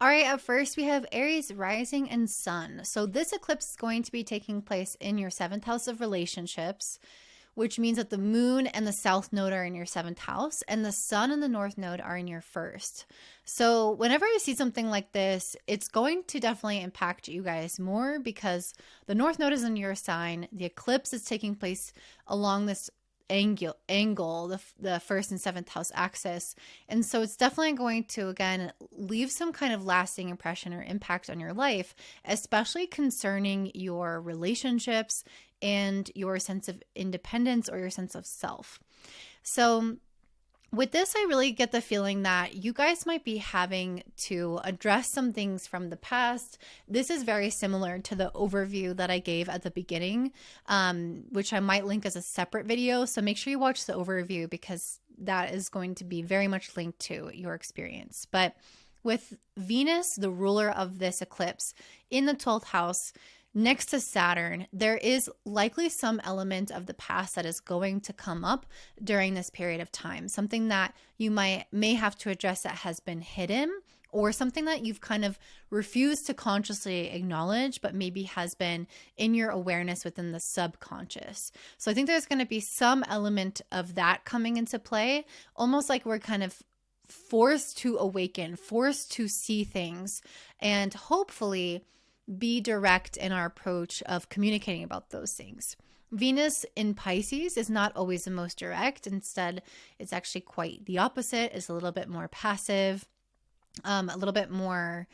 All right, up first we have Aries rising and sun. So this eclipse is going to be taking place in your seventh house of relationships, which means that the moon and the south node are in your seventh house and the sun and the north node are in your first. So whenever I see something like this, it's going to definitely impact you guys more because the north node is in your sign. The eclipse is taking place along this angle, the first and seventh house axis. And so it's definitely going to, again, leave some kind of lasting impression or impact on your life, especially concerning your relationships and your sense of independence or your sense of self. So with this, I really get the feeling that you guys might be having to address some things from the past. This is very similar to the overview that I gave at the beginning, which I might link as a separate video. So make sure you watch the overview because that is going to be very much linked to your experience. But with Venus, the ruler of this eclipse, in the 12th house, next to Saturn, there is likely some element of the past that is going to come up during this period of time. Something that you may have to address that has been hidden, or something that you've kind of refused to consciously acknowledge, but maybe has been in your awareness within the subconscious. So I think there's going to be some element of that coming into play, almost like we're kind of forced to awaken, forced to see things, and hopefully be direct in our approach of communicating about those things. Venus in Pisces is not always the most direct. Instead, it's actually quite the opposite. It's a little bit more passive, a little bit more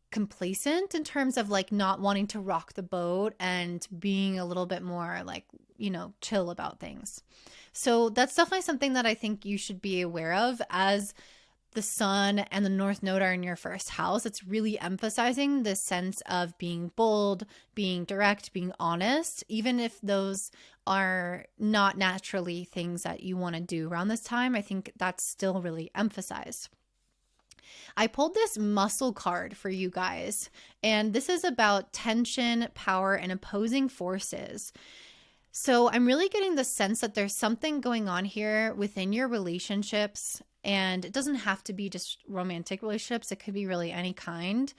complacent in terms of like not wanting to rock the boat and being a little bit more like, chill about things. So that's definitely something that I think you should be aware of as the sun and the north node are in your first house. It's really emphasizing the sense of being bold, being direct, being honest, even if those are not naturally things that you want to do around this time. I think that's still really emphasized. I pulled this muscle card for you guys, and this is about tension, power, and opposing forces. So I'm really getting the sense that there's something going on here within your relationships. And it doesn't have to be just romantic relationships. It could be really any kind.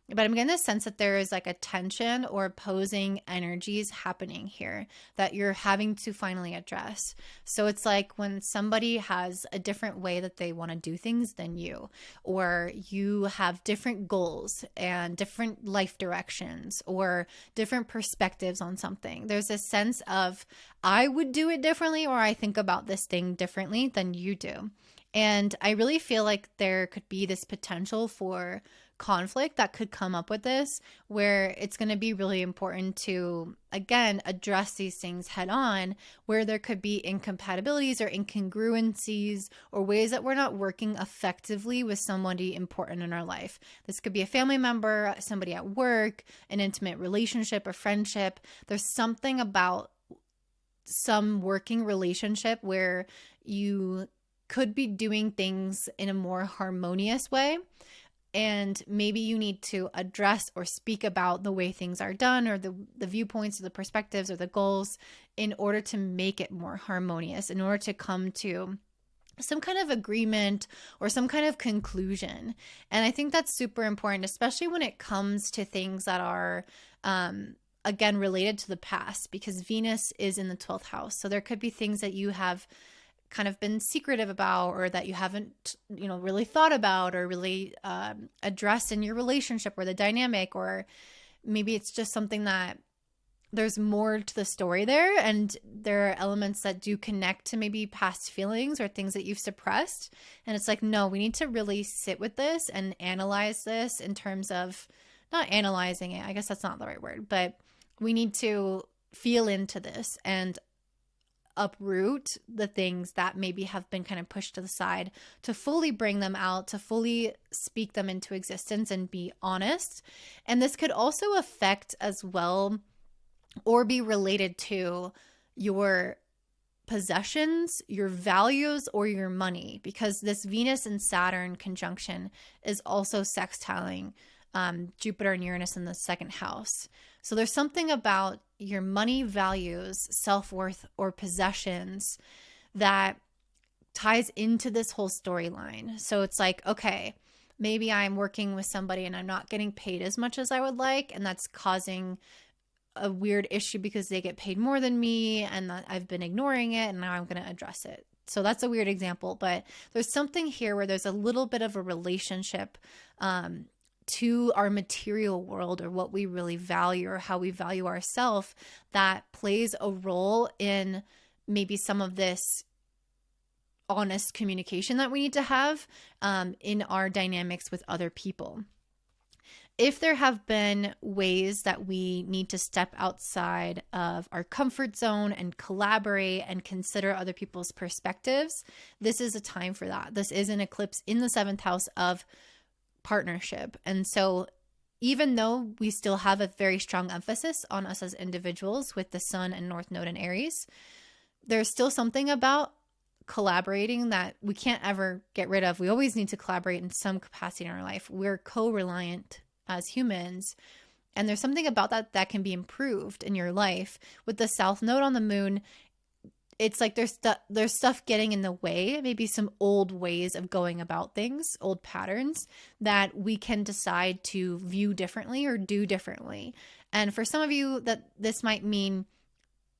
But I'm getting the sense that there is like a tension or opposing energies happening here that you're having to finally address. So it's like when somebody has a different way that they want to do things than you, or you have different goals and different life directions or different perspectives on something. There's a sense of, I would do it differently, or I think about this thing differently than you do. And I really feel like there could be this potential for conflict that could come up with this, where it's going to be really important to, again, address these things head on, where there could be incompatibilities or incongruencies or ways that we're not working effectively with somebody important in our life. This could be a family member, somebody at work, an intimate relationship, a friendship. There's something about some working relationship where you could be doing things in a more harmonious way. And maybe you need to address or speak about the way things are done, or the viewpoints or the perspectives or the goals, in order to make it more harmonious, in order to come to some kind of agreement or some kind of conclusion. And I think that's super important, especially when it comes to things that are, again, related to the past, because Venus is in the 12th house. So there could be things that you have kind of been secretive about, or that you haven't, really thought about or really addressed in your relationship or the dynamic, or maybe it's just something that there's more to the story there, and there are elements that do connect to maybe past feelings or things that you've suppressed. And it's like, no, we need to really sit with this and analyze this in terms of not analyzing it. I guess that's not the right word, but we need to feel into this and uproot the things that maybe have been kind of pushed to the side, to fully bring them out, to fully speak them into existence and be honest. And this could also affect as well, or be related to, your possessions, your values, or your money, because this Venus and Saturn conjunction is also sextiling Jupiter and Uranus in the second house. So there's something about your money, values, self-worth, or possessions that ties into this whole storyline. So it's like, okay, maybe I'm working with somebody and I'm not getting paid as much as I would like, and that's causing a weird issue because they get paid more than me and I've been ignoring it, and now I'm going to address it. So that's a weird example, but there's something here where there's a little bit of a relationship to our material world, or what we really value, or how we value ourselves, that plays a role in maybe some of this honest communication that we need to have in our dynamics with other people. If there have been ways that we need to step outside of our comfort zone and collaborate and consider other people's perspectives, this is a time for that. This is an eclipse in the 7th house of partnership. And so even though we still have a very strong emphasis on us as individuals with the Sun and North Node in Aries, there's still something about collaborating that we can't ever get rid of. We always need to collaborate in some capacity in our life. We're co-reliant as humans. And there's something about that that can be improved in your life. With the South Node on the Moon, it's like there's stuff getting in the way, maybe some old ways of going about things, old patterns that we can decide to view differently or do differently. And for some of you, that this might mean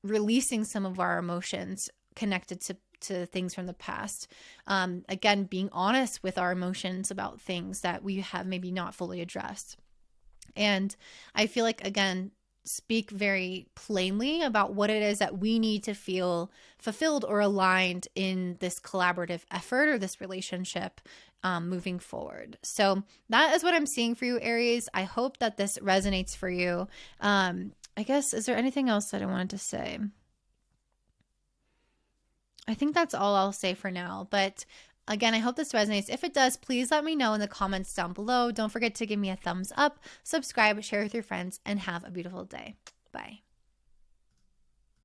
releasing some of our emotions connected to things from the past. Again, being honest with our emotions about things that we have maybe not fully addressed. And I feel like, again, speak very plainly about what it is that we need to feel fulfilled or aligned in this collaborative effort or this relationship moving forward. So that is what I'm seeing for you, Aries. I hope that this resonates for you. I guess, is there anything else that I wanted to say? I think that's all I'll say for now. But again, I hope this resonates. If it does, please let me know in the comments down below. Don't forget to give me a thumbs up, subscribe, share with your friends, and have a beautiful day. Bye.